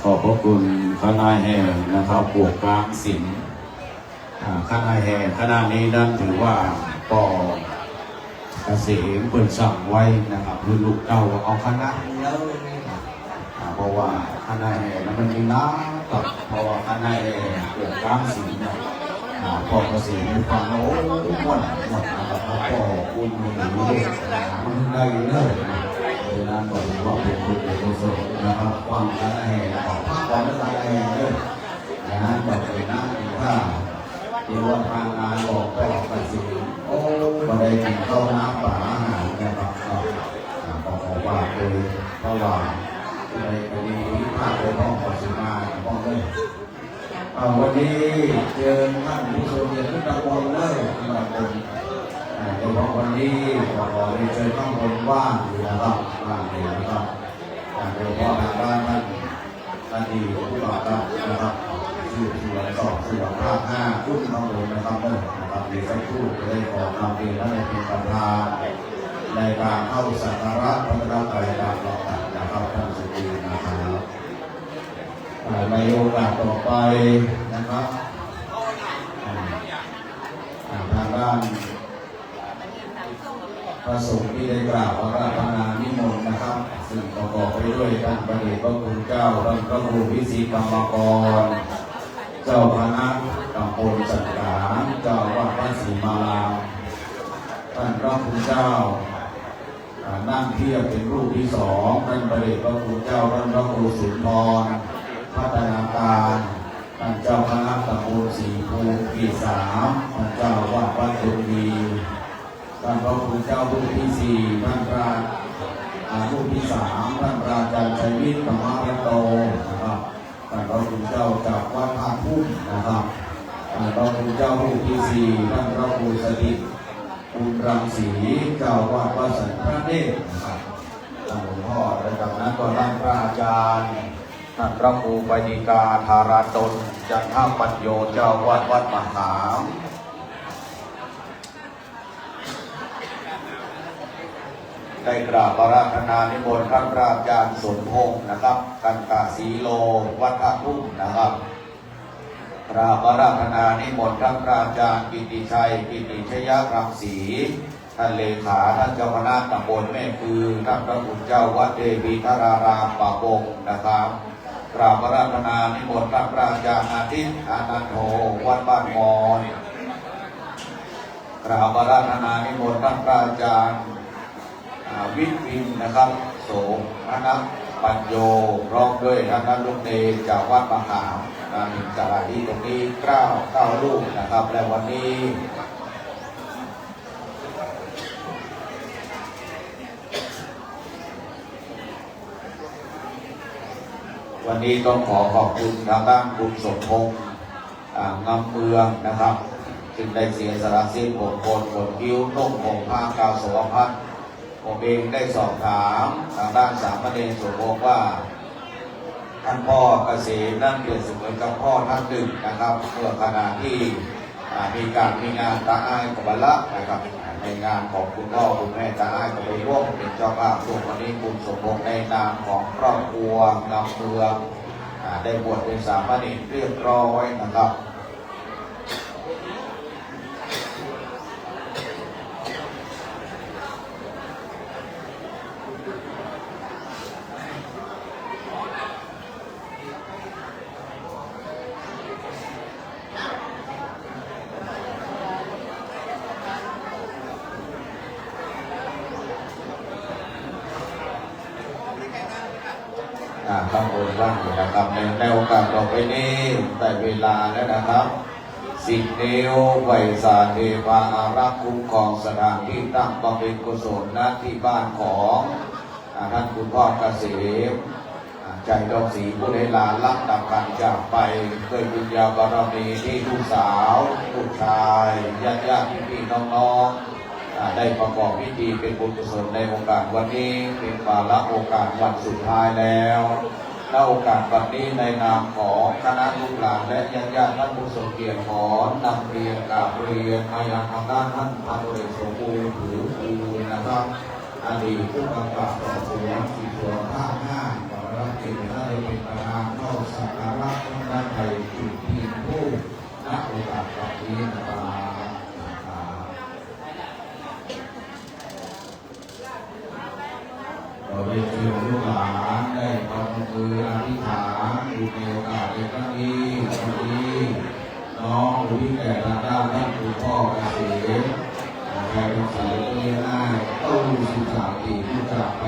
ขอบพระคุณคณะแห่นะครับปวกกลางศิลป์คณะแห่คณะนี้นั้นถือว่าปอเกษมเปิดสั่งไว้นะครับคือลูกเต้าเอาคณะเพราะว่าคณะแห่นั้นมันมีน้ำกับเพราะว่าคณะแห่ปวกกลางศิลป์ปอเกษมมีความโอ้หมดนะครับปอคุณมีมันได้เลยดังนั้นบอกว่าเป็นบุญเป็นกุศลนะครับความคณะแห่ความคณะแห่เลยดังนั้นบอกเลยนะถ้าที่ว่าทางงานบอกไปออกไปสิโอ้ก็ได้กินข้าวน้ำป่าอาหารนะครับบอกว่าเลยเพราะว่าในคดีที่พลาดไปต้องขอสิมาต้องเลยวันนี้เจอท่านผู้ชมเรียนขึ้นตะบนเลยมาเป็นโดยเฉพาะวันนี้ขอเชิญข้างบนว่างอยู่นะครับว่างอยู่นะครับโดยเฉพาะทางด้านท่านดีผู้ต่อรับนะครับชื่อส่วนสอบส่วนภาค5ขึ้นข้างบนนะครับนะครับมีสักครู่จะได้ขอนำเรียนและในเป็นประธานในการเข้าสักการะพระบรมไตรลักษณ์นะครับท่านสุดีนะครับในโอกาสต่อไปนะครับทางด้านพระสงฆ์ที่ได้กล่าวอาราธนานิมนต์นะครับซึ่งประกอบไปด้วยท่านพระเดชพระคุณเจ้าท่านพระครูวิสิตกรรมกรเจ้าคณะตำบลสังขารเจ้าวัดพระศรีมาลาท่านพระคุณเจ้านั่งเทียบเป็นรูปที่2ท่านพระเดชพระคุณเจ้าท่านพระครูสุนทรพัฒนาการท่านเจ้าคณะตำบลศรีภูมิที่3ท่านเจ้าวัดวัดตุลีท่านพระคุณเจ้ารูปที่4ท่านพระรูปที่3ท่านพระอาจารย์ชัยวิทย์ธรรมรัตโตนะครับท่านพระคุณเจ้าจากวัดท่าทุ่งนะครับท่านพระคุณเจ้ารูปที่4ท่านพระครูสถิตบุญรังสีเจ้าวัดวัดสันพระเนตรนะครับท่านหลวงพ่อและจากนั้นก็ท่านพระอาจารย์ท่านพระครูปณิกาธาราตนจันทปัญโยเจ้าวัดวัดมหาได้กราบอาราธนานิมนต์ท่านพระอาจารย์สมพงศ์นะครับกันกาศีโลวัดท่าทุ่งนะครับกราบอาราธนานิมนต์ท่านพระอาจารย์กิติชัยกิติชยรังสีท่านเลขาท่านเจ้าคณะตำบลแม่คือท่านพระคุณเจ้าวัดเดวีธารารามป่าบงนะครับกราบอาราธนานิมนต์ท่านพระอาจารย์อาทิตย์อานันโทวัดบ้านมอนกราบอาราธนานิมนต์ท่านพระอาจารย์วิทวินนะครับโสมนักปัญโยร้องด้วยท่านลูกเนรจากวัดมหามีสถานที่ตรงนี้9รูปนะครับและวันนี้ต้องขอบคุณทางด้านคุณสมพงษ์งามเมืองนะครับจึงได้เสียสละสิ้นผมโกนขนคิ้วนุ่งห่มผ้ากาวสวพัฒน์ผมเองได้สอบถามทางด้านสามเณรสมพงษ์ว่าท่านพ่อเกษมนั่นเปรียบเสมือนกับพ่อท่านหนึ่งนะครับเมื่อขณะที่มีงานตาอ้ายกับบัลละนะครับในงานของคุณพ่อคุณแม่ตาอ้ายก็ไปร่วมเป็นเจ้าภาพส่วนวันนี้คุณสมพงษ์ในนามของครอบครัวนำเมืองได้บวชเป็นสามเณรเรียบร้อยนะครับข้างบนว่างนะครับในโอกาสต่อไปนี้แต่เวลาแล้วนะครับสิทธิเนวไวสาเทวาอารักษ์คุ้มครองสถานที่ตั้งบำเพ็ญกุศลณที่บ้านของท่านคุณพ่อเกษมใจดอกศรีผู้ได้ลาลับดับกันจากไปด้วยบุญญาบารมีที่ลูกสาวลูกชายญาติพี่น้องได้ประกอบพิธีเป็นบุญกุศลในโอกาสวันนี้เป็นวาระโอกาสวันสุดท้ายแล้วณโอกาสวันนี้ในนามของคณะลูกหลานและญาติท่านผู้ทรงเกียรติขอนำเรียนกราบเรียนมายังทางด้านท่านพันเอกสมบูรณ์ถือภูลนะครับอดีตผู้กำกับสอบสวนสืบสวนภาค 5 ของรัฐเกียรติได้เป็นประธานเข้า เราได้เชิญลูกหลานได้ประมืออธิษฐานอยู่ในโอกาสในครั้งนี้วันนี้น้องผู้ที่แก่ทางด้านท่านคุณพ่อเกษมแก่เป็นสายเลี้ยงง่ายต้อง13 ปีที่จากไป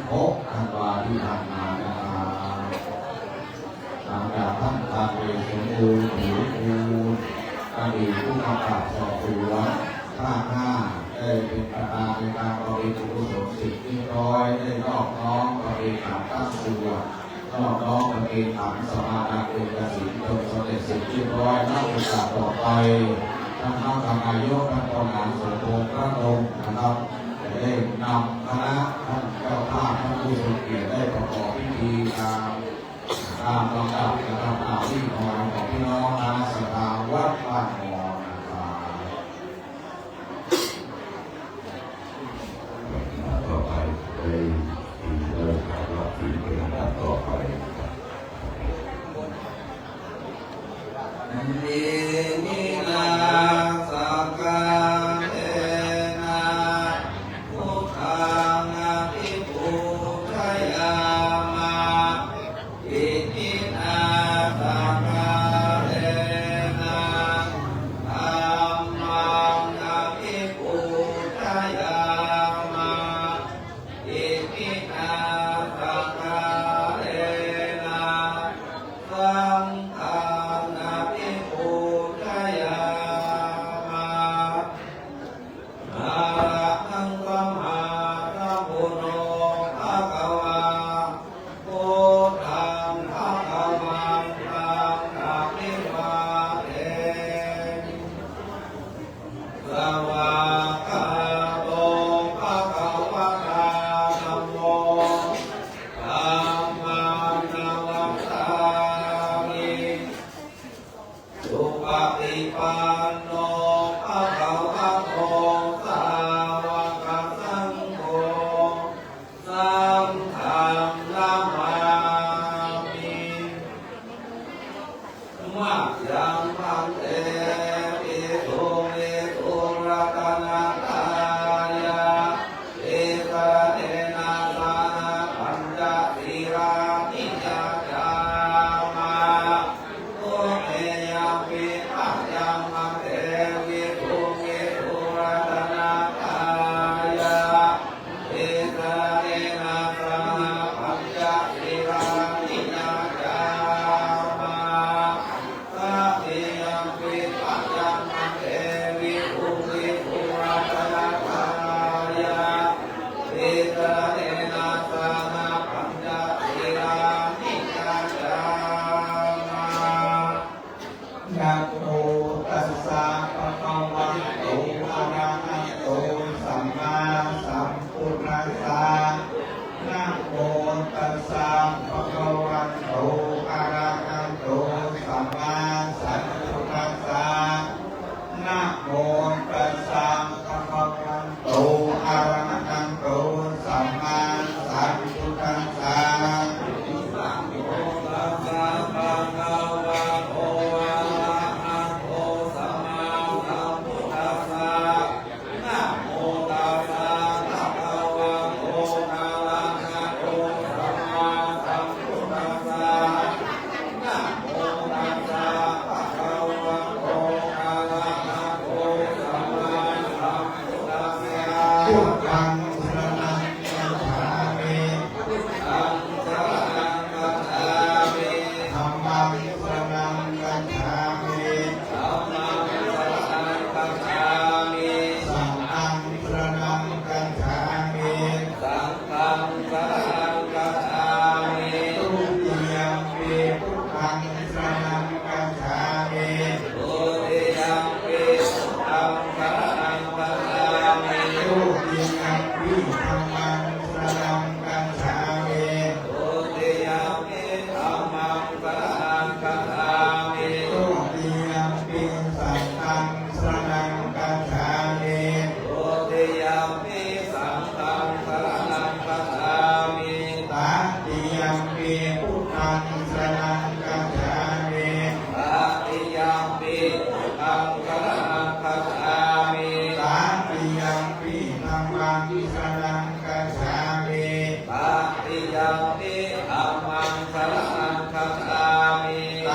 16 ธันวาที่ผ่านมานะครับหลังจากท่านตาเวสมบูรณ์ผิวภูมิอดีตผู้กำกับสอบสวนภาค 5ได้เป็นประธานในการบริจาคกุศลสิทธิ์ที่ร้อยได้นอบน้อมบริจาคตั้งตัวนอบน้อมบริจาคสมาธิเป็นกสิณจนสำเร็จสิ่งที่ร้อยนักศึกษาต่อไปท่านนายกท่านประธานสมพงษ์พระดงนะครับได้นำคณะท่านเจ้าภาพท่านผู้ทรงเกียรติได้ประกอบพิธีตามลำดับนะครับตามที่ของพี่น้องนะสถาวัดบ้านหอต่อไปได้ที่เริ่มรับที่เป็นลำดับต่อไปนินาสักกะเทนะพุทธังอภิปูชยามะอิทินาสักกะเทนะธัมมังอภิปูชยามะอิทินาสักกะเทนะสังฆังอภิปูชยามะอะระหังสัมมาสัมพุทโธภะคะวาพุทธังภะคะวันตังอะภิวาเทมิสวากขาโตภะคะวะตาธัมโมธัมมังนัมมัสสามิ สุปฏิปันโนภะคะวะโตสาวกสังโฆสังฆังนามามิมะยังพันเตปิสุวิสุรัตนาตายาเอกเทนะสานะปัญจศีรานิยจามะโอเอยังปิปัจยังมังเตวิสุวิสุรัตนาตายาเอกเทนะสานะปัญจศีรานิยจามะสัพเพยังปิปัจยังมังเตวิสุวิสุรัตนาตายาเอกเทนะสานะปัญจศีรานิยจามะ นะโมตัสสะภะคะวะโตอะระหะโตสัมมาสัมพุทธัสสะนะโมตัสสะภะคะวะโตอะระหะโตสัมมาสัมพุทธัสสะนะโมตัสสะภะคะวะโตอะระหะโตสัมมาสัมพุทธัสสะนะโมตัสสะภะคะวะโตอะระหะโตสัมมาสัมพุทธัสสะนะโมตัสสะภะคะวะโตอะระหะโตสัมมาสัมพุทธัสสะนะโมตัสสะภะคะวะโตอะระหะโตสัมมาสัมพุทธัสสะพุทธังสรณังคัจฉามิธัม ยัมปิธัมมังสรณังคัจฉามิต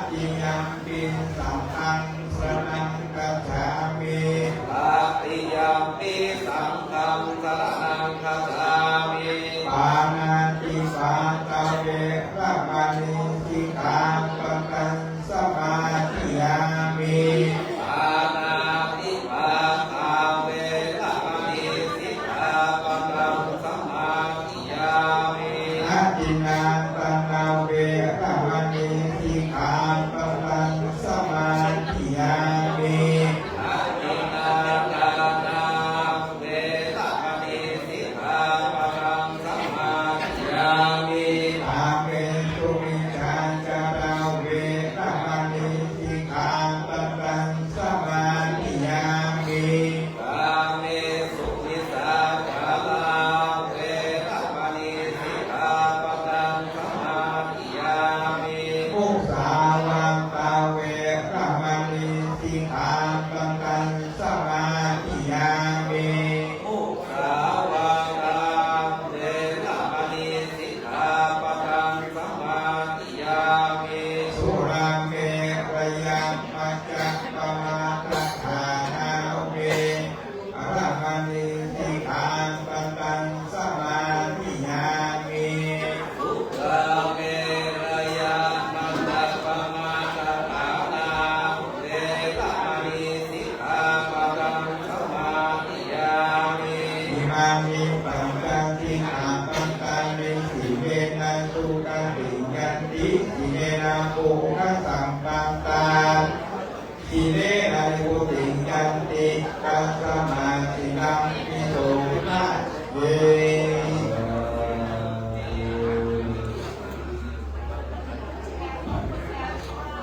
ติยัมปิสังฆังสรณังคัจฉามิตติยัมปิสังฆังสรณังคัจฉามิปานาติปาตาเวระมณีสิกขาปะทังสมาธิยามิปานาติปาตาเวระมณีสิกขาปะทังสมาธิยามิอาทินนาปนาเวระมณีสิกขาปะทังสมาธิยามิอาทินนาปนาเวระมณีสิกขาปะทังสมาธิยามิอาเมตุมิจาจาราเวระมณีสิกขาปะทังสมาธิยามิอาเมสุมิสาจาราเวระมณีสิกขาปะทังสมาธิยามิมุสาวาตาเวระมณีสิกขาปะทังสมาธิยามิมุสาวาตาเวระมณีสิกขาปะทังสมาธิยามิสุราเมรยะมัจจปมาทฐานาเวระมณีสิกขาปะทังสมาธิยามิสุราเมรยะมัจจปมาทฐานาเวระมณีสิกขาปะทังสมาธิยามิอิมามิปัญจสิกขาปัญจนิสิเวนะสุขติยันติสิเนนะโภคสัมปันตาสิเนนะโภติยันติกัสสมาธินังปิโสนะเว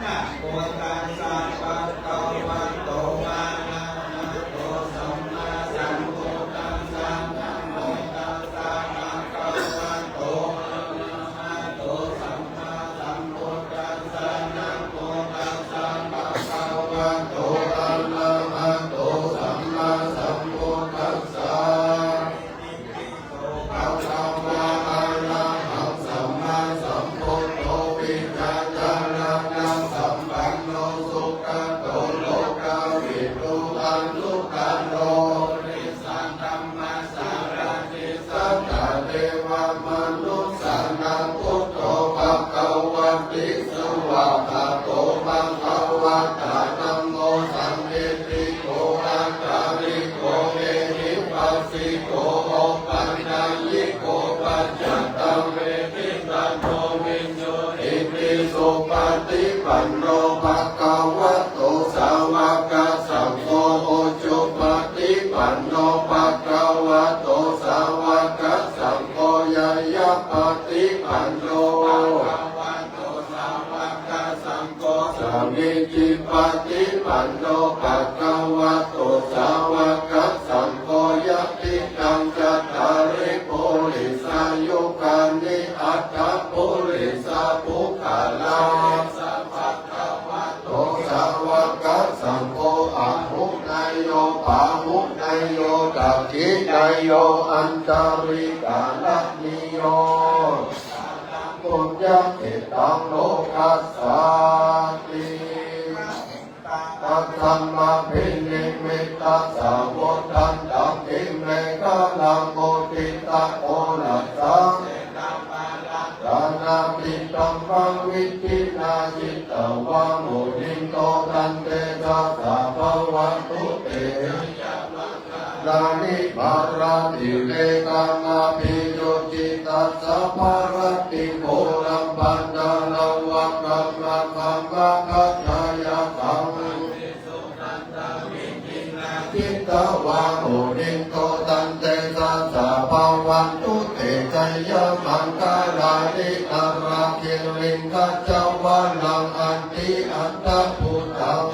นะโมตัสสะภะคะวะโตอะระหะโตสัมมาสัมพุทธัสสะนะโมตัสสะภะคะวะโตอะระหะโตสัมมาสัมพุทธัสสะนะโมตัสสะภะคะวะโตอะระหะโตสัมมาสัมพุทธัสสะภะคะวะอะระหังสัมมาสัมพุทโธวิจารณังสัมปันโนสุขโตโลกวิทูอันลุกันโลนิสันธัมมัสสารติสัทธาเทวมนุสสานังพุทโธภะคะวะติสวะคาโตภะคะวะตาธัมโมสัมมิติโกอาคาริโกเอหิปัสสิโกโอปัญญยิโกปัจจตังเวทิตันโนวิญโยอิติสุปฏิปันโนภะคะวะโตสาวกสังโฆโอจุปฏิปันโนภะคะวะโตสาวกสังโฆยายะปฏิปันโนภะคะวะโตสาวกสังโฆสามิจิปฏิปันโนภะคะวะโตสาวกสังโฆยะติตังจัตตาริปุริสายุคานิอัตถปุริสาภุคาลาสัพพะคะวะโตสาวกสังโฆอะหุนายโยปาหุนายโยกัจจินายโยอันตริกาลนิโยปุญญเกตังโลกัสสาติตัทธัมมาภินิมิตตัสสะโวทันตังอิเมฆะลังโมติตะโอนัสสังดานาปิตัมปังวิทินาจิตตวังโมนิโตตันเตจัสสะภวันตุเตลานิบาราติเลกังอาภิโยจิตัสสะภารติโกรัมปันดาลังวังกัมมะคัมมะคัจฉายะกังจิตตวังโมนิโตตันเตจัสสะภวันตุเตชัยยะมังคลานิอาราคิริงกัจจวันังอันติอัตตพุทธัง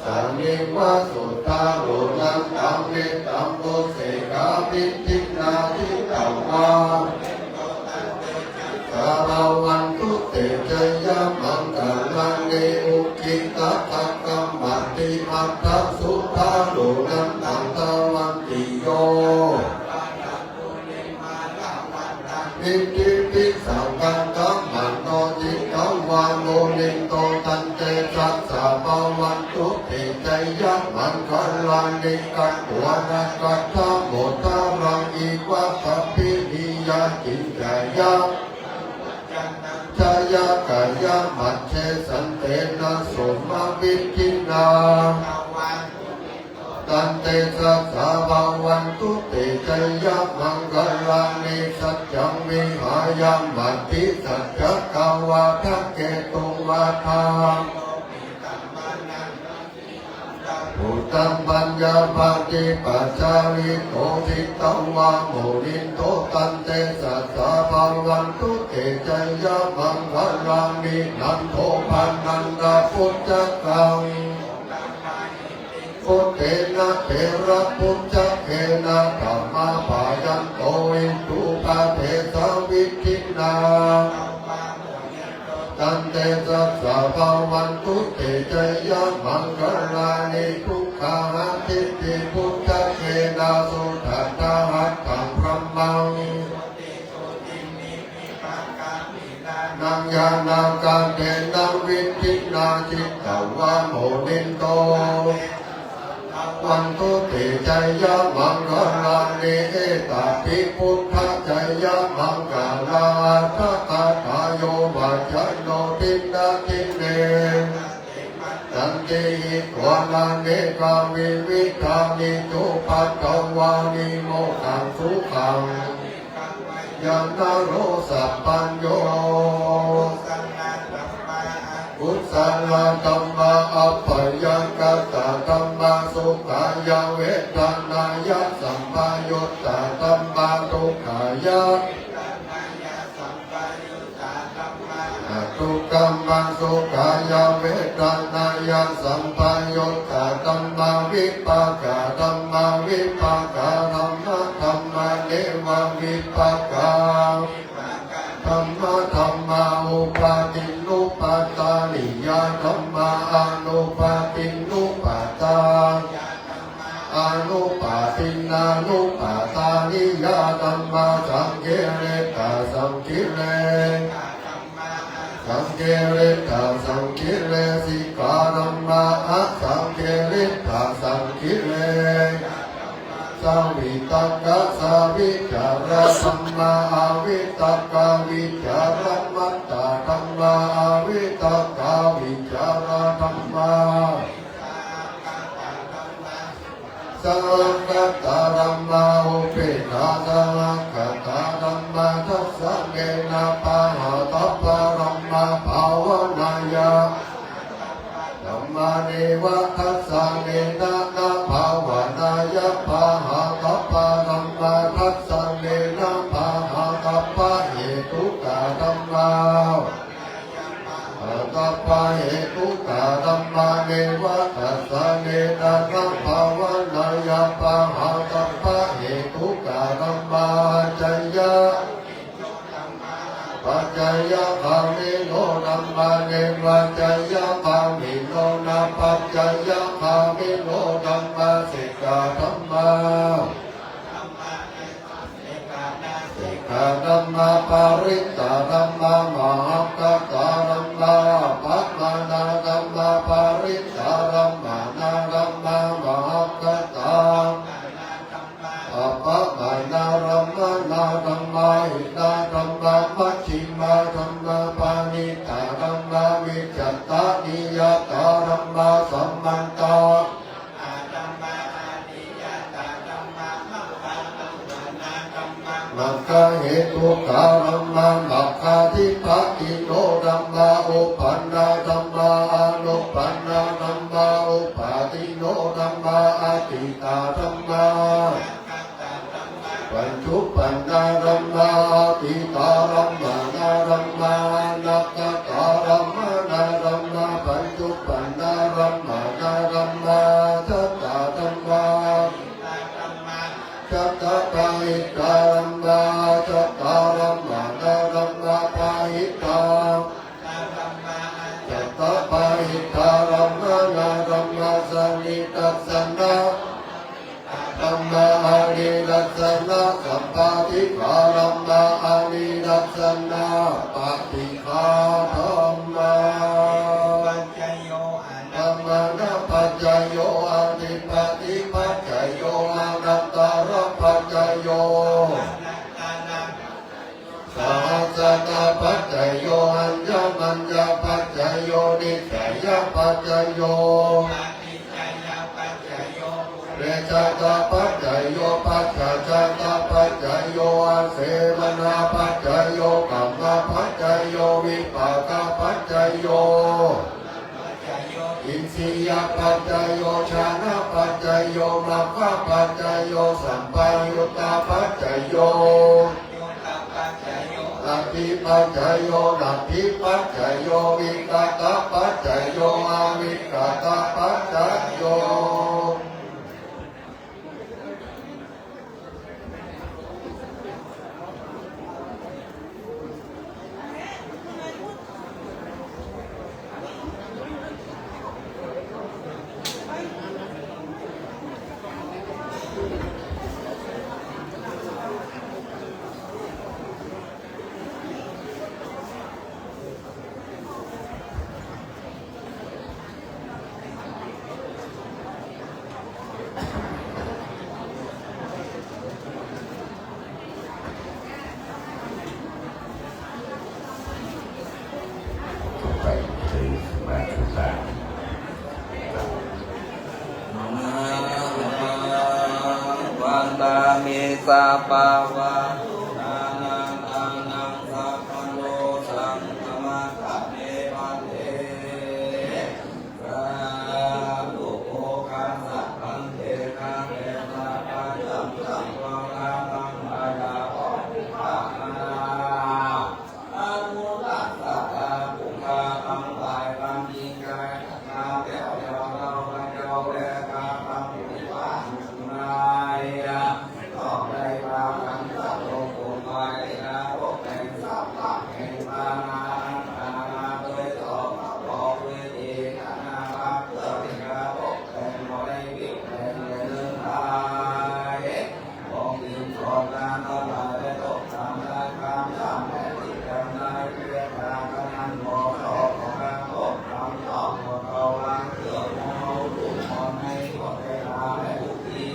สันนิวาสุตาโรนังตัมมิตัมโพเสกาปิตินาทิตังวาสาวันตุเตชัยยะมังคลานิอุกิตตักกัมมัตติอัตตสุตาโรนังตังตวันติโย อิติปิสังกังกัมมันโนจิตังวาโนนิโตตันเตสัสสะภาวันตุติใจยักมันคัลลานิกัตวานากัตถะโมทารังอีวัตถินิยาจินจายะชายากายะมัจเชสันเตนะสมาวิทินาตันเตสัสสะภาวันตุติใจยักมังคัลลานิสัจจังวิหายามัตติสัจจกาวาทัเกตุวาทาพุทธัมปัญญาปฏิปัจจาริโกทิตังวาโมนิโตตันเตสัสสะภาวันตุติใจยักมังคัลลานินันโทปันนันดาพุทธกังพุทเทนะเทระพุทธเขนะธรรมะปายันโตอิทุปะเทสวิทินาตันเตสัสสะภาวันตุติใจยักมังคัลลานิทุกขาทิฏฐิพุทธเขนะสุทัตถะหัตถังพระมังนังยานาการเทนังวิทินาจิตตวะโมนิโตวันตุติใจยะมังคัลลานิเอตติพุทธใจยะมังคัลลาทัตถะโยวัจจโนตินาทิเนตันติหิกวานาเนกามิวิธานิจุปัตตวานิโมขังสุขังยานาโรสัพพัญโยกุศลธรรมะอัปปยังกัตตะธรรมะสุขายะเวทนายะสัมปยุตตะธรรมะทุกขายะทุกขมังสุขายะเวทนายะสัมปยุตตะธรรมะวิปากะธรรมะวิปากะธรรมะธรรมะเนวะวิปากะธรรมะธรรมาอุปาทินุปัตตานิยาธรรมาอนุปาทินุปัตตาอนุปาทินานุปัตตานิยาธรรมาสังเกเรตาสังคิเรสังเกเรตาสังคิเรสิกาธรรมาอะสังเกเรตาสังคิเรสังวิตักกะสาวิจารสัมมาอาวิตักกะวิจารมัตตาธรรมาอาวิตักกะวิจารธรรมาสังกัตตาธรรมาอุเปนาสังกัตตาธรรมาทัสสะเกนะปะหะตัปปะธรรมาภาวนายะธรรมาเนวะทัสสะเนนะนะภาวนายะปะหะตัปปะธรรมาทัสสะเนนะภาหะตัปปะเหตุกะธรรมาตัปปะเหตุกะธรรมาเนวะทัสสะเนนะนะภาวนายะปะหะตัปปะเหตุกะธรรมาจยะปัจจยะภามิโนนัมมาเนปัจจยะภามิโนนัมปัจจยะภามิโนนัมมาสิกขาธัมมาสิกขาธัมมาปาริตตาธัมมามหัคคตาธัมมาปัปมานาธัมมาปาริตตาธัมมานาธัมมามหัคคตาปัปมานาธัมมานาธัมมาหิตาธัมมามัชฌิมาธัมมาปานิตาธัมมาวิจัตตานิยตาธัมมาสัมมันตามัคคะเหตุกะธัมมามัคคะทิปติโนธัมมาอุปันนาธัมมาอนุปันนาธัมมาอุปาทิโนธัมมาอติตาธัมมาปัญจุปันนาธัมมาอติตาธัมมานาธัมมานักขะตาธัมมานาธัมมาปัญจุปันนาธัมมานาธัมมาทัตตาธัมมาจัตตาปาหิตาธัมมาจัตตาธัมมานาธัมมาปาหิตาจัตตาปาหิตาธัมมานาธัมมาสันนิตัสสนะธัมมาอาริดัสสนะสัมปาทิภาธัมมา สตาปัจจโยอัญญมัญญปัจจโยนิสัยปัจจโยเรชาตาปัจจโยปัจจจตาปัจจโยอาเสมนาปัจจโยกัมมาปัจจโยวิปากปัจจโยอินทรียปัจจโยชานะปัจจโยมัคคะปัจจโยสัมปายุตตาปัจจโยลัทธิปัจจโยลัทธิปัจจโยวิกตาปัจจโยอาวิกตาปัจจโยไปถึงมาถึงบ้าน วันตามิสาปาวะนานังอานังสัพพโลสังฆมัสสะเนปันเตลูกโอคัสสะพันเตนะเตนะปัจจัมสังวราตังอาญาอภิภาคนาอนุรักษาปุคาตังหลายตังยิ่งใหญ่นาแก้วเจ้าเราเจ้าแลกาตังวิวาสนายก็ได้มาคันสัพโลกไปนะโลกแห่งสัพพะแห่งมานานาโดยต่อบอกเวทีนาภักเกิดกระบอกแห่งโมได้วิแห่งเดินทางบอกดินของการตลาดได้ตกตามได้ตามตามแห่งที่กันได้เพื่อการกำนันบอกต่อของการตกตามต่อของเราล้างเกลือของเราถูกมองให้หมดเวลาและทุกที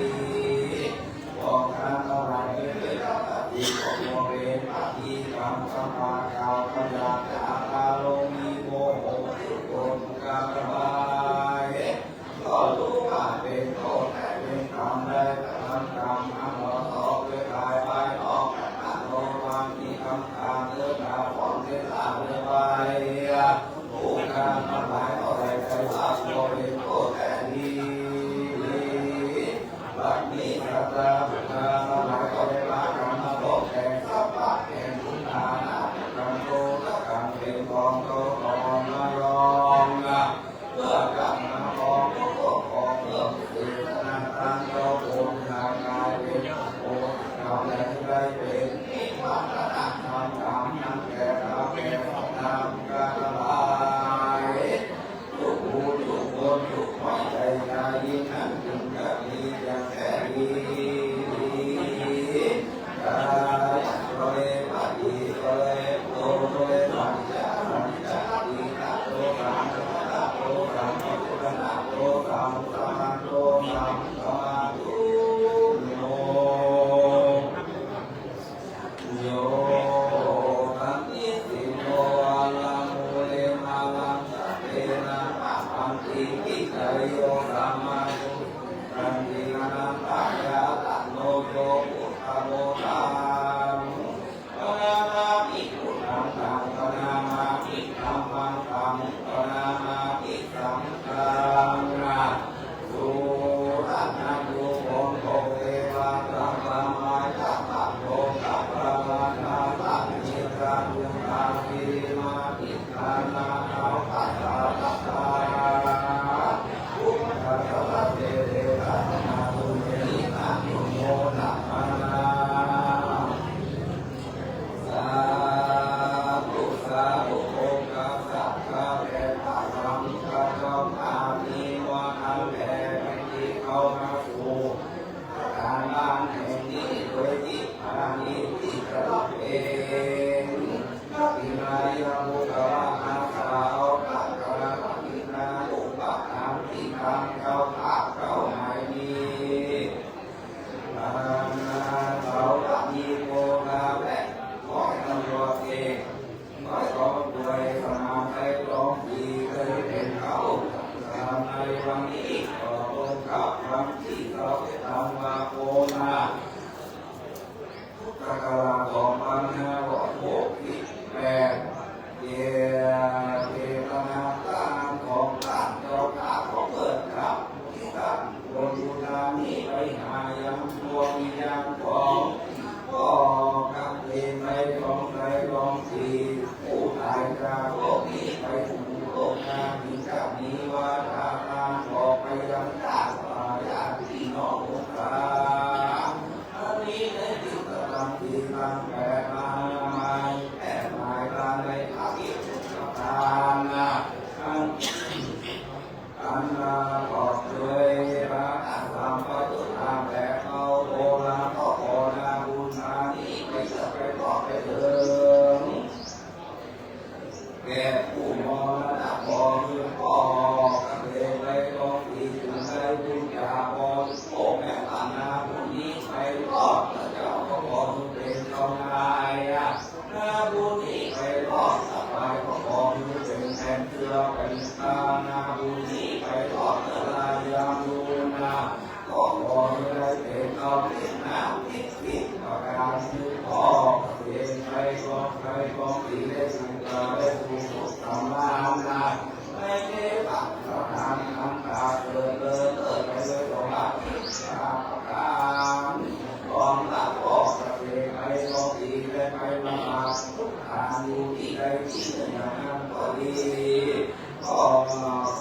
บอกการตลาดได้ด้วยกับที่ของโมเรนปฏิกรรมสมาเกาขยะอาคาโลมีโมโหสุโกตุกาบายก็รู้ว่าเป็นโทษแต่เป็นกรรมได้แต่ทำกรรมอันเราต่อด้วยกายไปออกแต่โลภะมีคำขาดเลือดอาบของเลือดอาบเลือดไปผู้การทั้งหลายก็ได้ใจสักโมเรนโทษแต่ดีบัดนี้พระเจ้าบุตรทั้งหลายก็ได้ละกรรมโลกแห่งสัพพะแห่งทุนนานาการโตและการเป็นกองโตกองนรองเพื่อการนำของโลกของเรื่องศีลนาตังโลกองค์นากายเป็นโอเราได้เป็นนิพพานธรรมกรรมนั้นแก่เราแก่นำการลายทุกผู้ทุกคนทุกฝ่ายใจใจยิ่งนั้นจึงจะมีอย่างแท้ดีกายโดยปฏิโดยโตโดยปัญญาปัญญาดีนะโตกังโตกังโตกังโตกังสมาโตกังสมาธุโยโยตันติสิโนอาลังโมเลมาลังสัพเพนะปันติกิจโยสัมมายุตันติอนันตายาตันโนโยปุตตะโมตังปนามามิปุตตังตังปนามามิธัมมังตังปนามามิสังฆังสุรัตนังโยโภเทวะตังปะมาจัตตังโลกัปปะมานา เจตนาการของท่านเจ้าข้าของเปิดครับที่ท่านบนบุญานี้ไปหายังดวงวิญญาณของพ่อกับเองในของใครของที่ผู้ตายจากโลกนี้ไปสู่โลกหน้ามีกับมีว่าทาทางออกไปยังญาติญาติพี่น้องทุกท่านอันนี้ในที่กำลังที่กำลังแผ่มาแผ่หมายการในอาทิตย์ทานอันบอกเลยรักตามพระตุตามแต่เขาโบราณก็ขอนาบุญมานี้ไปจะไปบอกไปเถิงแก่ผู้มรณะพอคือพ่อกับเด็กไปตรงที่ถึงได้บุญญาบอโอ้แม่ตานาบุญนี้ไปรอดเจ้าก็ขอทุเป็นเจ้านายนาบุญนี้ไปรอดไปก็ขอทุเป็นแทนเชื่อเป็นตานาบุญนี้ไปรอดลายามุนาก็ขอได้เป็นเอาเป็นน้ำพิษประการที่พ่อเป็นใครก็ใครก็ดีได้สุขได้สุขธรรมนาไม่ได้บังเราทำน้ำตาเกิดไปเลยตรงนั้นตาประการกองละพ่อเป็นใครก็ดีได้ไปมาทุกทางอยู่ที่ใดที่หนึ่งนั้นก็ดีข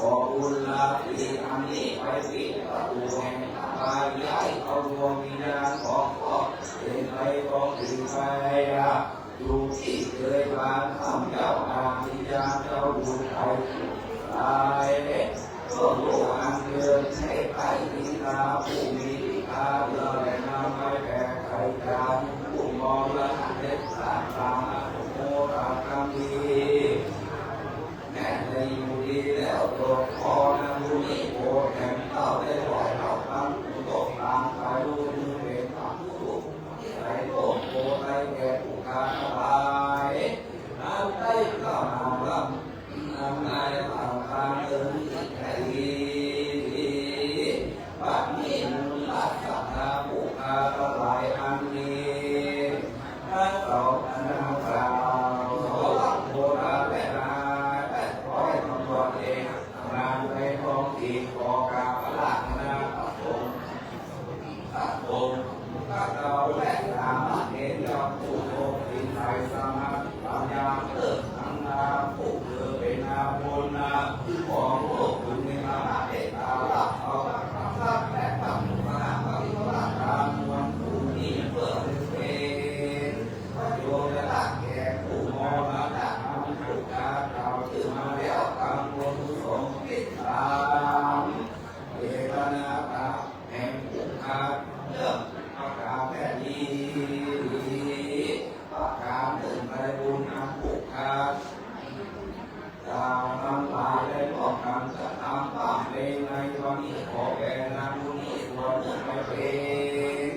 อบุญละที่อันนี้ไปปิดประตูแห่งตายย้ายเอาดวงวิญญาณของพ่อเป็นใครก็ดีไปอยู่ที่เคยผ่านทำเจ้าอาวิญญาณเจ้าบุญไปตายก็รู้อันเดินใช้ไปวิชาผู้มีวิชาเพื่อได้นำไปแก้ไขการผู้มองและเด็ดสร้างตามโมตากรรมดีแม่ได้อยู่ดีแล้วตัวคอนะบุญนี้โปรดแห่งเต้าได้ปล่อยเราทั้งผู้ตกตามกายรู้มือเป็นความทุกข์ใจโกรธโกรธใจแก่ผู้ขาดตายน้ำได้ก็มาลำน้ำได้ก็มาเดินใจดีบัดนี้มุลลักษณะผู้ขาดหลายอันนี้ถ้าเราอันนั้นเราโบราณและนาแต่ขอให้ทำตัวเองงานในท้องที่ขอกราบลานาองค์ข้าเราและตามเห็นเราผู้โลกที่ไทยสมาปัญญาเกิดทั้งนาผู้เกิดเป็นนาบุญนาของโลกคุณในมาเอกตาลักเอาสักแต่ตั้งมาปฏิบัติตามวันผู้นี้เพื่อเป็นประโยชน์และแก่ผู้มองมาได้ทำผู้การเราถือมาแล้วกำลังสงติดตามเวทนาตาแห่งผู้ขาดเริ่มประกาศแผ่นดินประกาศถึงไปบุญอันผูกขาดตามน้ำลายได้บอกคำจะทำตามเป็นในวันนี้ขอแก่นางบุญนี้ส่วนหนึ่งไปเป็น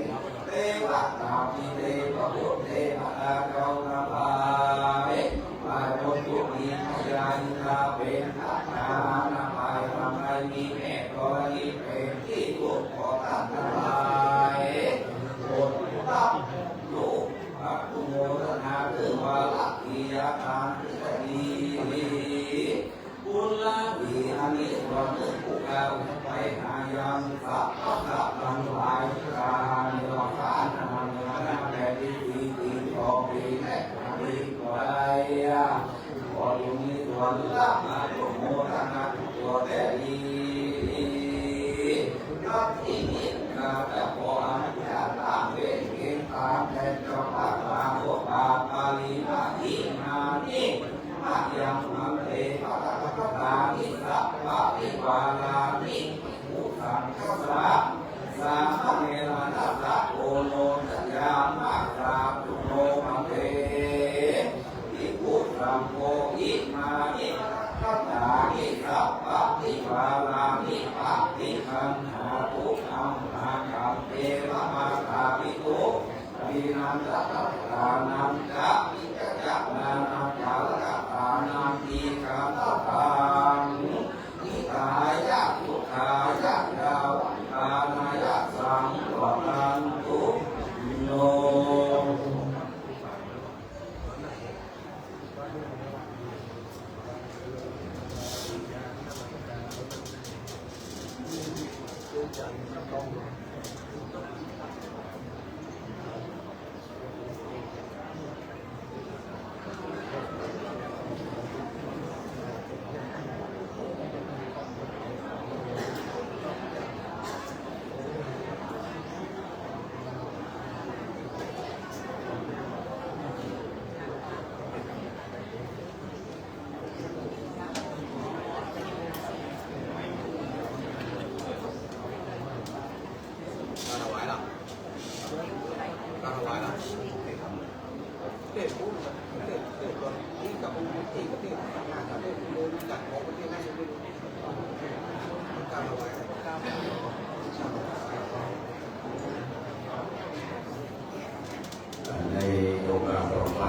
เทวดาที่เทพบุตรเทพดาเจ้าระบายไปบนทุกนี้พยานิลาเป็นอาณานาไปทำให้มีแม่กรณีเป็นที่ถูกขอตัดละลายโปรดรับลูกพระพุทธศาสนาคือว่าลักขิยาทานคือดีบุญละวีอันนี้ส่วนหนึ่งผู้เก่าไปหายังสัพพะสัพพังหลายการเนื้อขานนาเนื้อนาแต่ดีดีของดีแม่ดีกว่าพออยู่ในส่วนละมาโมทนาตัวแต่ดีรักที่มีนาแต่พออนุญาตตามเป็นเก่งตามแทนเจ้าพระมาโอปาปาลีมาทีนานิมายังมังเทปะตะตานิสัพพะนิวาลานิอุสังคสะสามเณรนัสสะโอโนสัญญามาตราตุโนมังเทอิปุสังโฆอิมานิทัตตานิสัพพะนิวาลานิปัปปิคันหาทุกขังนาคัมเอระมาตาปิโตวินันตตตานันจะวิจจะนานาจาลตานังทีกัตตานิตายะทุกขายะยาวตานายะสังวรันตุโน ในโอกาสต่อไป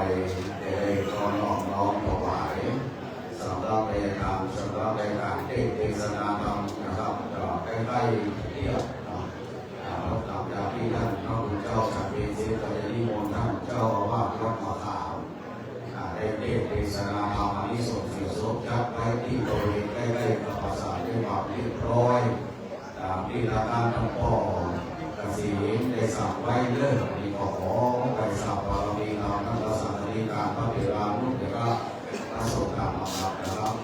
ได้ขอน้อมน้อมถวายสำหรับในการสำหรับในการเทศนาธรรมนะครับก็ใกล้ๆเที่ยงหลังจากที่ท่านพระคุณเจ้าสัมเด็จเสด็จนิมนต์ท่านเจ้าอาวาสวัดมะขามได้เทศนาธรรมอันนี้ส่งเสียงสดจัดไว้ที่บริเวณใกล้ๆกับปราสาทด้วยความเรียบร้อยตามที่ทางการทั้งพ่อกสิณได้สั่งไว้เลิกมีขอไปสับบารมีนามนักสังฆีการพระเถรานุเถระพระสงฆ์การนำรับนะครับ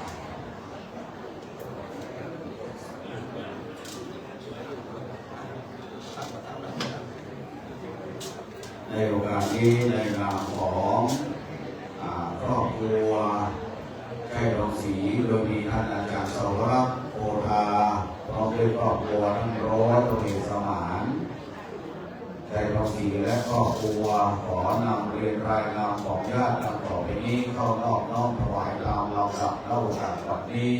ในโอกาสนี้ในนามของครอบครัวใกล้ดงศรีโดยมีท่านอาจารย์สวรักษ์โพธาพร้อมด้วยครอบครัวทั้งร้อยตรีสมานใกล้ดงศรีและครอบครัวขอนำเรียนรายนามของญาติดังต่อไปนี้เข้านอบน้อมถวายตามลำดับและโอกาสวันนี้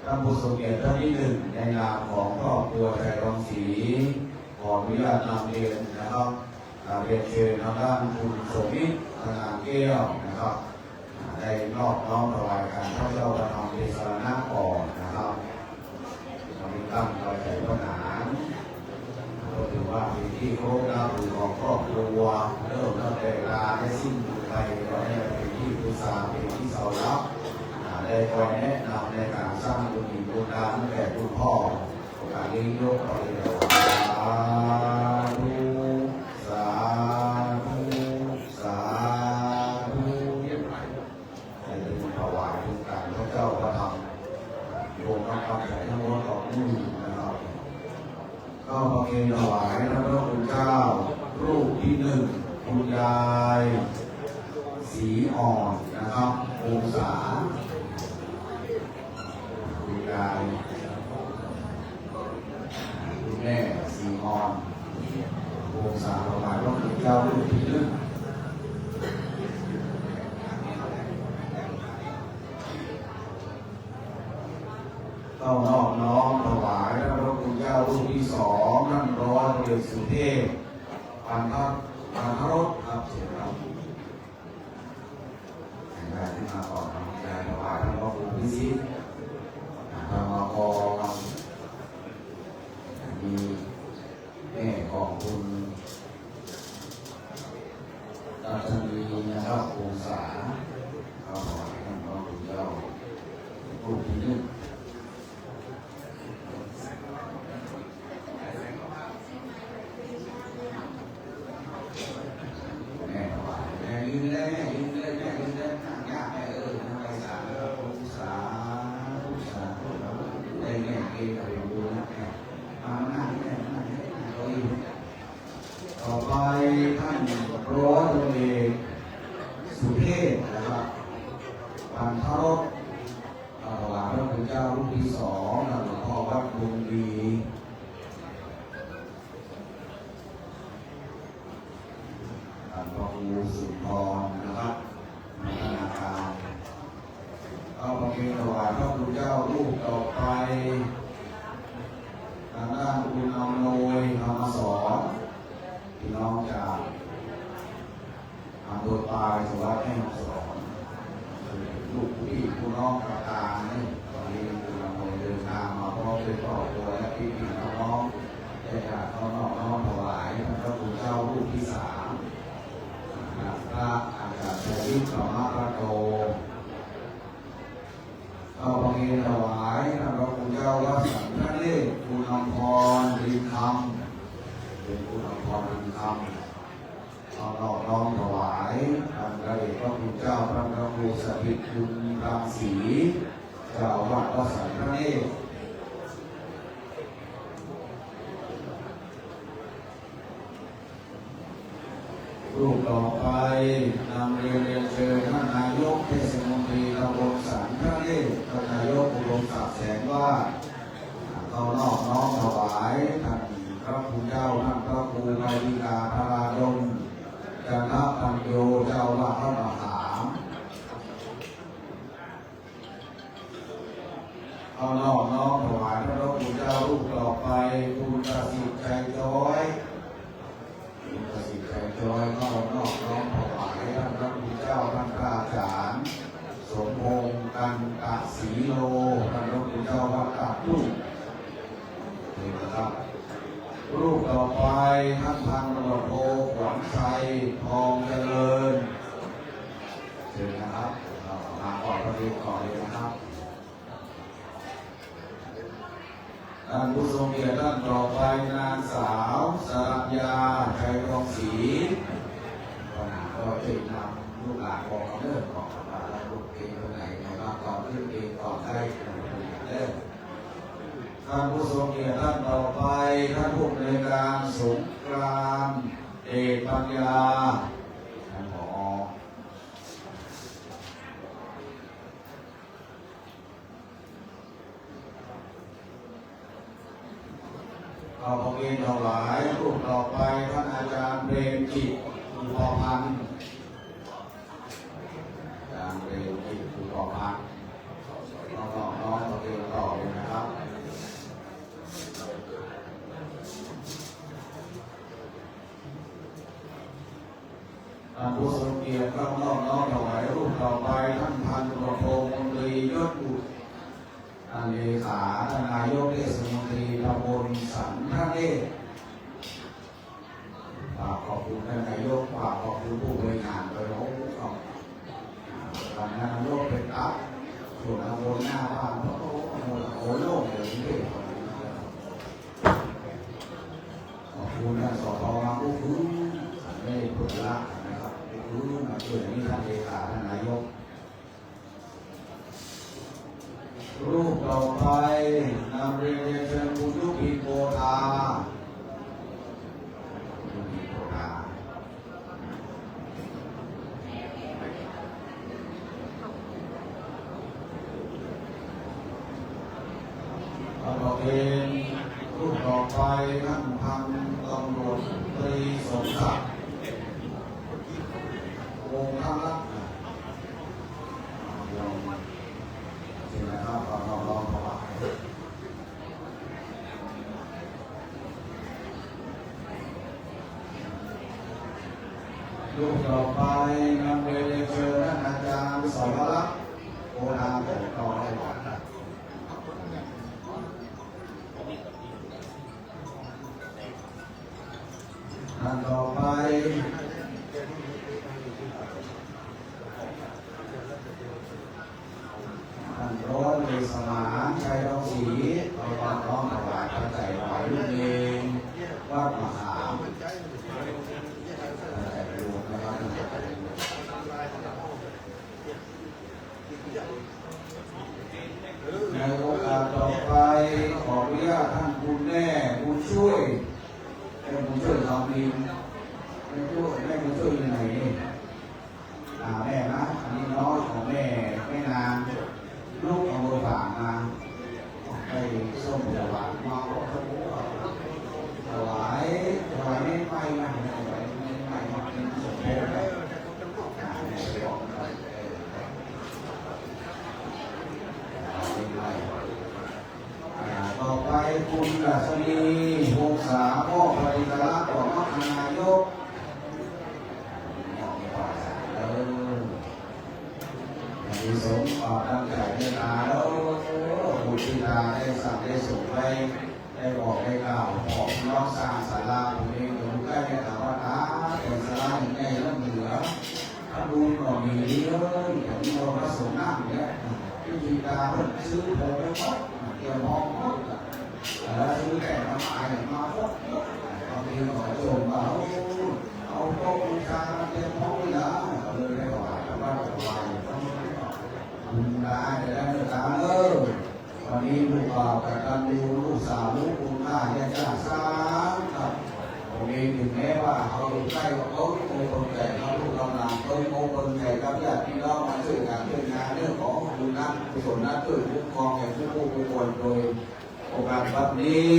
ท่านผู้ทรงเกียรติท่านที่หนึ่งในนามของครอบครัวไทยดงศรีขออนุญาตนำเรียนนะครับเรียนเชิญทางด้านคุณสมิทร์ธนาแก้วนะครับได้นอบน้อมถวายการพระเจ้าประทานเทศนาก่อนนะครับตอนนี้ตั้งใจใส่พระหนานก็ถือว่าเป็นที่เคารพนับถือของครอบครัวเริ่มตั้งแต่เวลาได้สิ้นไปก็ได้เป็นที่ปรึกษาเป็นที่เสาหลักได้คอยแนะนำในการสร้างบุญบุญทานแก่คุณพ่อการเลี้ยงยกต่อเลยสาธุสาธุให้เป็นถวายทุกการพระเจ้าประทำรวมทั้งความใจทั้งหมดของมือนะครับก็ประเคนถวายพระคุณเจ้ารูปที่หนึ่งคุณยายสีอ่อนนะครับองศาคุณยายคุณแม่สีอ่อนองศาถวายพระคุณเจ้ารูปที่หนึ่งต้องนอบน้อมถวายพระคุณเจ้ารูปที่สองท่านร้อยเรียนสุเทพปันทรสครับเสียครับได้ที่มาก่อนได้ถวายท่านพระคุณพิชิตธรรมกรมีแม่ของคุณราชนีนะครับองศาเอาถวายท่านพระคุณเจ้ารูปที่หนึ่งยืนเลยยืนเลยแม่ยืนเลยนั่งยากแม่นั่งไปสาธุสาธุสาธุได้แม่เองก็ยังดูนะแม่มานั่งแม่นั่งให้นั่งเก้าอี้ต่อไปท่านร้อยตำรวจเอกสุเทพนะครับปันทรสถวายพระคุณเจ้ารูปที่สองหลวงพ่อวัดบุญดีพระครูสุนทรนะครับธนาคารเอาประเคนถวายพระคุณเจ้ารูปต่อไปทางด้านคุณอำนวยธรรมสอนพี่น้องจากอำเภอปลายจังหวัดแม่ฮ่องสอนลูกพี่ผู้น้องประการนี่ตอนนี้คุณอำนวยเดินทางมาพร้อมด้วยครอบครัวและพี่น้องได้จากเขาน้องถวายพระคุณเจ้ารูปที่สามพระอาจารย์ชวิตธรรมะโต ข้าพเจ้าถวายท่านพระคุณเจ้าวัดสันพระเนตรคุณอำพรริมคำเป็นคุณอำพรริมคำเอานอบน้อมถวายท่านพระเดชพระคุณเจ้าพระครูสถิตคุณรังสีเจ้าวัดวัดสันพระเนตรรูปต่อไปนำเรียนเชิญท่านนายกเทศมนตรีตำบลสันพระเนตรท่านนายกอุดมศักดิ์แสงว่าเขานอบน้อมถวายท่านพระคุณเจ้าท่านพระครูไพลิกาพระราดลจันทปัญโยเจ้าวาดพระมหาเขานอบน้อมถวายพระคุณเจ้ารูปต่อไปคุณประสิทธิ์ใจจ้อยประสิทธิ์ใจจอยก็นอกน้อมถวายท่านพระคุณเจ้าท่านพระอาจารย์สมพงษ์กันตะศรีโลท่านพระคุณเจ้าวัดตากลุ่มนี่นะครับรูปต่อไปท่านพันตำรวจโทขวัญชัยทองเจริญเชิญนะครับมาก่อนประเด็นก่อนเลยนะครับท่านผู้ทรงเกียรติท่านต่อไปนางสาวสรัญญาชัยทองศรีก็จะนำลูกหลานบอกเลิกบอกว่าลูกเองคนไหนนะครับก่อนที่เองก่อนได้เลิกท่านผู้ทรงเกียรติท่านต่อไปท่านผู้อำนวยการสงกรานต์เอกปัญญาท่านผอ.เอาพระเกศถวายรูปต่อไปท่านอาจารย์เปรมจิตภูปพันธ์อาจารย์เปรมจิตภูปพันธ์น้องพระเกศต่อเลยนะครับท่านผู้ทรงเกียรติก็น้อมถวายรูปต่อไปท่านพันตำรวจโทมนตรียศบุตรท่านเลขาท่านนายกเทศมนตรีตำบลสันพระเนตรขอบคุณท่านนายกขอบคุณผู้บริหารโดยเฉพาะท่านนายกเป็นอัพส่วนตำบลหน้าบ้านโอ้โล่งเลยที่ขอบคุณท่านสทมาผู้คุ้มไม่ได้ผลละนะครับผู้คุ้มมาช่วยนี้ท่านเลขาท่านนายกรูปต่อไปนำเรียนเชิญคุณยุพินโพธาเราเองรูปต่อไปท่านพันตำรวจตรีสมศักดิ์วงศ์ธรัตน์นะครับเราลองถวายรูปต่อไปนำเรียนเชิญท่านอาจารย์สรรัตน์โพธาผมต่อได้ก่อนท่านต่อไปท่านร้อยเอกสมานชัยทองศรีเราน้อมถวายพระใจถวายลูกเองวัดมหาพระใจหลวงนะครับในโอกาสต่อไปขออนุญาตท่านคุณแม่คุณช่วยคุณช่วยทำดีแม่คุณช่วยยังไงนี่แม่นะอันนี้น้องของแม่นางลูกเอาโบราณมาไปส้มโบราณมาถวายไม่ไปนะไม่มาเป็นสมโภชแม่บอกต่อไปคุณกัศนีวงศาพ่อปริศราต่อมัคคนายกมีสมตั้งใจให้ตาแล้วบุตรธิดาได้สั่งได้ส่งไปได้บอกได้กล่าวบอกน้องสร้างศาลาผมเองอยู่ใกล้แค่ถามว่าเป็นศาลาอย่างไรแล้วเหลือถ้าดูก็มีเยอะอย่างที่เราผสมน้ำเนี่ย ที่มีการซื้อผมไปหมดเกี่ยวมองหมดแล้วซื้อแต่น้ำมันมาหมดบางทีขอชมว่าเอาโต๊ะบูชาเตรียมพร้อมไว้แล้วเลยได้ว่าแล้วว่าจะไปต้องได้ได้ตามวันนี้ลูกบ่าวกับการดูลูกสาวลูกคุณค่าจะจ่าสามครับวันนี้ถึงแม้ว่าเขาอยู่ใกล้กับเขาโมคนแก่เขาลูกเรานำเขาโมคนแก่กับญาติพี่น้องมาช่วยกันช่วยงานเรื่องของบุญนั้นกุศลนั้นช่วยคุ้มครองแก่ผู้คนโดยโอกาสแบบนี้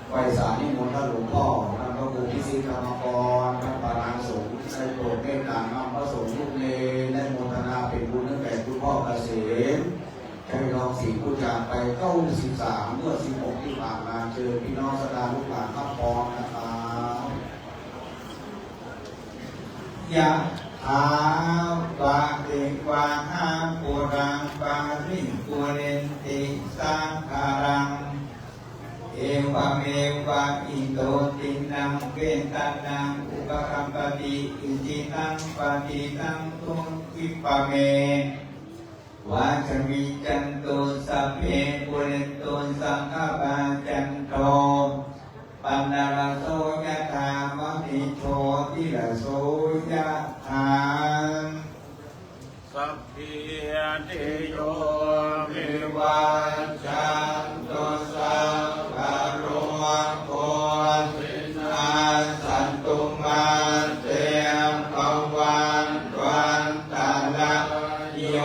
ไหว้สานิมนต์ท่านหลวงพ่อท่านพระครูพิสิทธิ์ธรรมกรท่านปาราสงฆ์ได้โปรดเมตตานำพระสงฆ์ลูกเลได้โมทนาเป็นบุญตั้งแต่คุณพ่อเกษมให้พี่น้องศรีผู้จารไป93เมื่อ16ที่ผ่านมาเจอพี่น้องสดาลูกหลานข้าพรนะครับยะถาวะเตวะหาปุรังปาริปุเรนติสังขารังเอวะเมวะอิโตตินังเวตันังอุปคัมปติอิจิตังปฏิตังตุวิปะเมวาชมิจันตุสัพเพปุเรนตุสังฆปาจันโตปันดาลโสยะธามณิโชติลโสยะธาสัพพิติโยวิวัชชันตุสัพพะโรโควินาศตุมาเตภวันวันตาลโย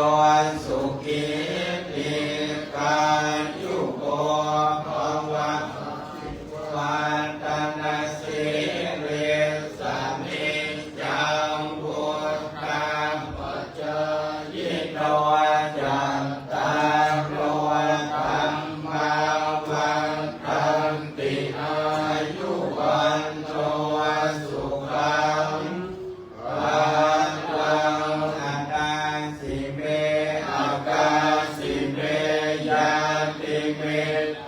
สุขิติกายุโกภวะวันตนาสิเรสนิจังบุตตังปัจจยิโนจันตาโรธัมมาวันตันติอายุวันโตสุขังวันตังอัตตาสิเมอากาสิเมยาติเม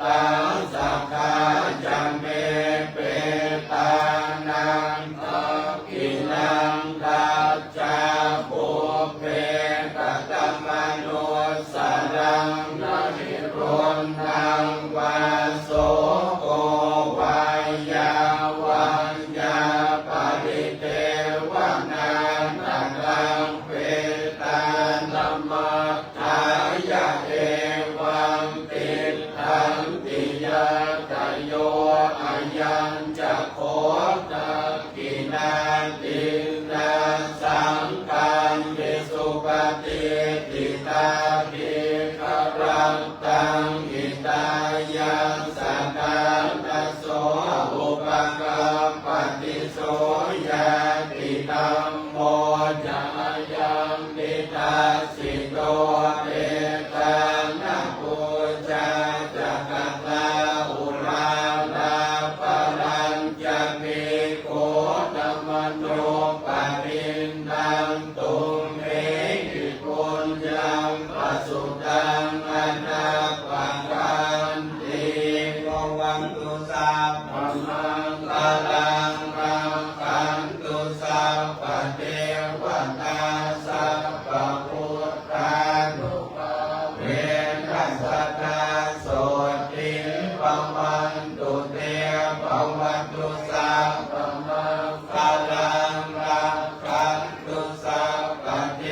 ตังสักขะจัมเมเปตานังกินังกัจจาปุเพกตมโนสรังนิโรธังวาโสโกวายาวัญญาปริเทวนานังเปตานัมมาทายะเอวังติทันติยาตโยอายัญจะโคตกินาตินาสังกันเยสุปฏิติตาภิกรังตังอิตายังสันนันโสอุปกัมปติโสยาติธัมโมจายังนิทัสสิโตเอตังนะปุจจาจักขันลาอุราลาปะรัญจะมิโกตมโนปะรินนังตุมเหหิปุญญังปัสสุตังอนาปังกันติภวังตุสัพพมังคลังรังคันตุสัพพเทวตาสัพพพุทธานุภาเวนัสสตาโสติภวันตุเตภวันตุสัพพมังคลังรังคันตุสัพพเท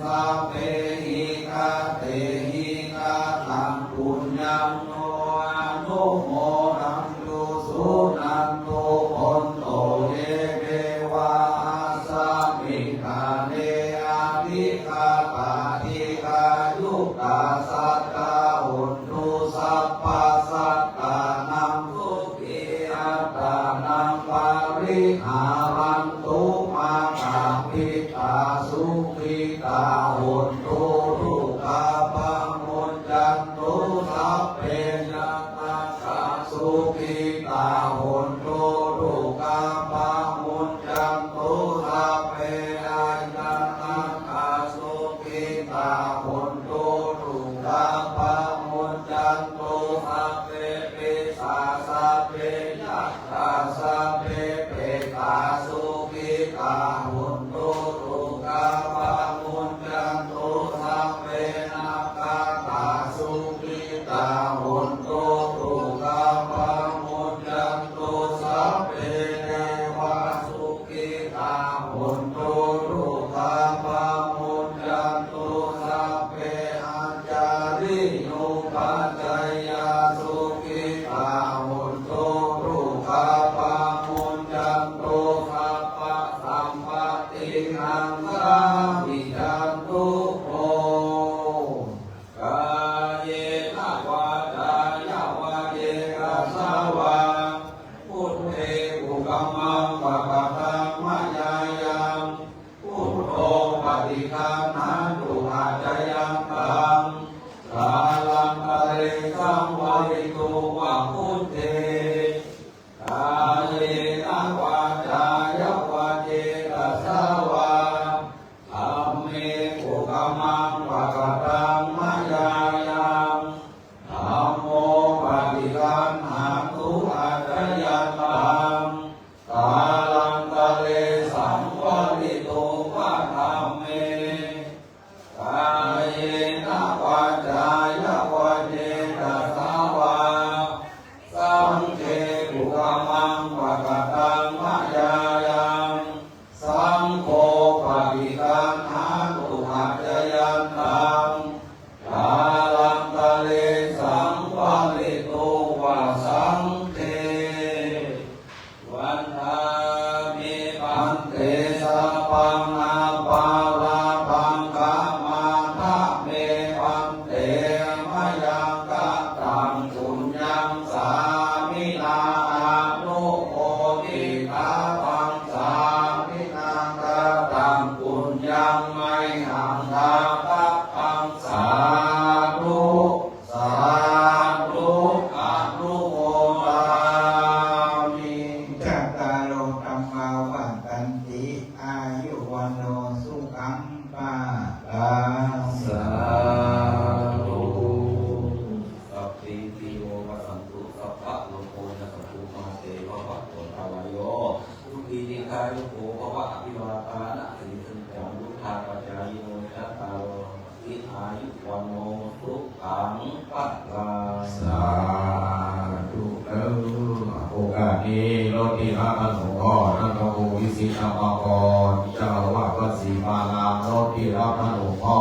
สัพเพหิกาเตหิกาตังปุญญังโนอนุโมทันตุสุนันตุโอนโตเยเทวาสามิกาเนอาภิกาปาทิกายุตตาสัตตาอุนตุสัพพะสัตตานังสุขีอัตตานังปาริหารันตุมาคาภิตาสุขิตาอุนตุทุกขาปังมุจจันตุสัพเพยัตตาสาสุขิตาอุนตุทุกขาปังมุจจันตุสัพเพยัตตาสาสุขิตาอุนตุทุกขาปังมุจจันตุสัพเพปิสาสัพเพยัตตาสัพเพเปตาสุขิตาอุนตุทุกขาปังมุจจันตุสัพเพนาคาตาสุขิตาอุนตุทุกขาปังมุจจันตุสัพเพเทวาสุขิตาอุนตุทุกขาปังมุจจันตุสัพเพอาจาริโยปัจจยาสุขิตาอุนตุทุกขาปังมุจจันตุสัพพะสัมปติหังสามิจันตุโภกายเนวาจายาวาเยกัสสาวาพุทเทอุกัมมังปะปะทังมะยายังพุทโธปฏิคันหันตุอาจายังตังกาลังคะเรสังวริตุวะพุทเทกายเนวาจายาวาเยกัสสาวาธัมเมอุกัมมังปะปะทังมะยายังธัมโมปฏิคันหันตุอาจายังตังกาลังคะเรสังวริตุวะธัมเมกายเนวาจายาวาเยกัสสาวาสังฆเกอุกัมมังปะปะทังมะยายังสังโฆปฏิคันหันตุอาจายังตังกาลังคะเรสังวริตุวะสังฆเกวันทามิปันเตสัพพังอาปาลาภังกามาทะเมปันเตมะยังกะตังปุญญังสามินาอานุโมทิตาปังสามินากะตังปุญญังไมหังทาปังสาธุสาธุอนุโมทามิ จัตตารโอธัมมาวัฏันติอายุวันโนสุขังปาลัง สาธุสัพพิติโยวัสสันตุสัพพะโลโกนะสัพพุมาเตภวะโตทาวายโยทุกขีนิคายุโกภวะอภิวาทานะสิริสันจังลุทาปัจจายโยจัตตารโอทิอายุวันโนสุขังปะลัง สาธุโอกาสนี้รถที่พระอนุพ่อท่านพระครูวิสิตธรรมกรเจ้าอาวาสวัดศรีมารามรถที่รับพระอนุพ่อ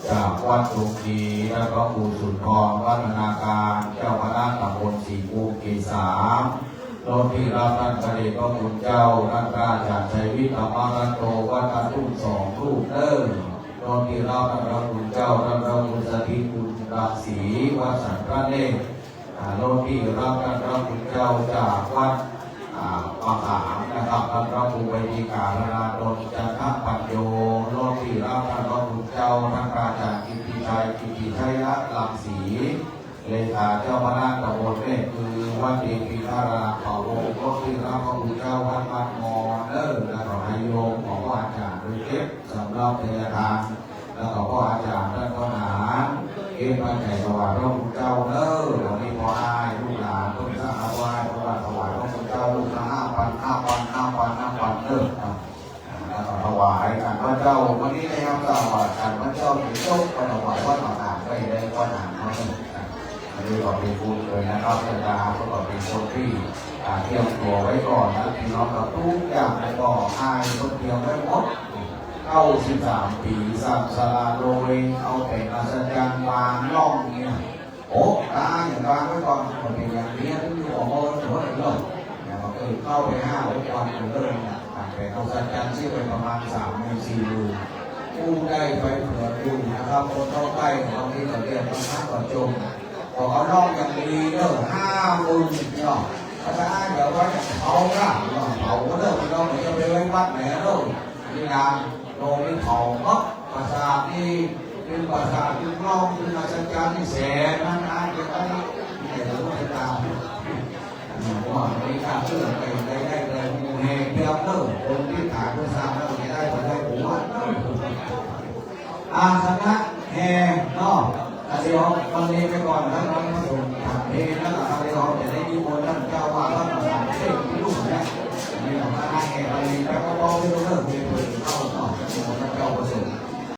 จากวัดตรงดีและพระครูสุนทรวัฒนาการเจ้าคณะตำบลศรีภูมิเขต3รถที่รับท่านพระเดชพระคุณเจ้าท่านพระอาจารย์ชัยวิทย์ธรรมรัตโตวัดตะทุ่ง2รูปรถที่รับท่านพระคุณเจ้าท่านพระคุณสถิตคุณรังสีวัดสันพระเนตรรถที่รับท่านพระคุณเจ้าจากวัดมหานะครับท่านพระครูวิจิการนาดลจันทปัญโยรถที่รับท่านพระคุณเจ้าท่านพระอาจารย์กิติชัยรังสีเลขาเจ้าคณะตำบลเมฆคือวัดเดปีธารามเผ่าวงศ์รถที่รับพระคุณเจ้าวัดบ้านมอและขอให้โยมของพระอาจารย์โดยเก็บสำหรับเทศทานแล้วก็พ่ออาจารย์ท่านก็หาเก็บมาใส่ถวายพระคุณเจ้าวันนี้พออายลูกหลานต้องสร้างเอาไว้เพราะว่าถวายพระคุณเจ้าลูกละ5,000แล้วก็ถวายการพระเจ้าวันนี้นะครับถวายการพระเจ้าถึงโชคถวายวัดต่างๆไม่ได้วัดหางเขาอันนี้ก็เป็นบุญเลยนะครับอาจารย์ก็เป็นคนที่เตรียมตัวไว้ก่อนนะพี่น้องกับทุกอย่างแล้วก็อายคนเตรียมไว้หมด 93 ปีสร้างศาลาโดยเอาแต่อัศจรรย์วางล่องเนี่ยโอ้ตาอย่างวางไว้ก่อนคนเป็นอย่างนี้ต้องอยู่ของโมนหัวเลยเลยอย่างว่าเข้าไป5 วันเลยเนี่ยแต่อัศจรรย์ชื่อไปประมาณ3-4 ลูกผู้ได้ไปเผื่อดูนะครับคนเข้าใกล้บางทีก็เรียกบางครั้งก็จมพอเขาล่องอย่างดีเด้อ50,000เนาะถ้าได้เดี๋ยวว่าเขาละเขาก็เลิกเราเหมือนจะไปไว้วัดไหนเด้อนี่นางโรงนี้เขาก็ปราสาทนี่เป็นปราสาทเป็นกล้องเป็นอาจารย์ที่แสนนั้นอาจจะได้แต่เราไม่ตามว่าไม่กล้าเชื่อไปได้เลยมูเฮเดียวเด้อคนที่ถ่ายภาษาเราจะได้ผลได้หัวอาสนะแห่นอกเดี๋ยววันนี้ไปก่อนแล้วเรามาส่งเพลงแล้วเราจะได้ยินบนนั้น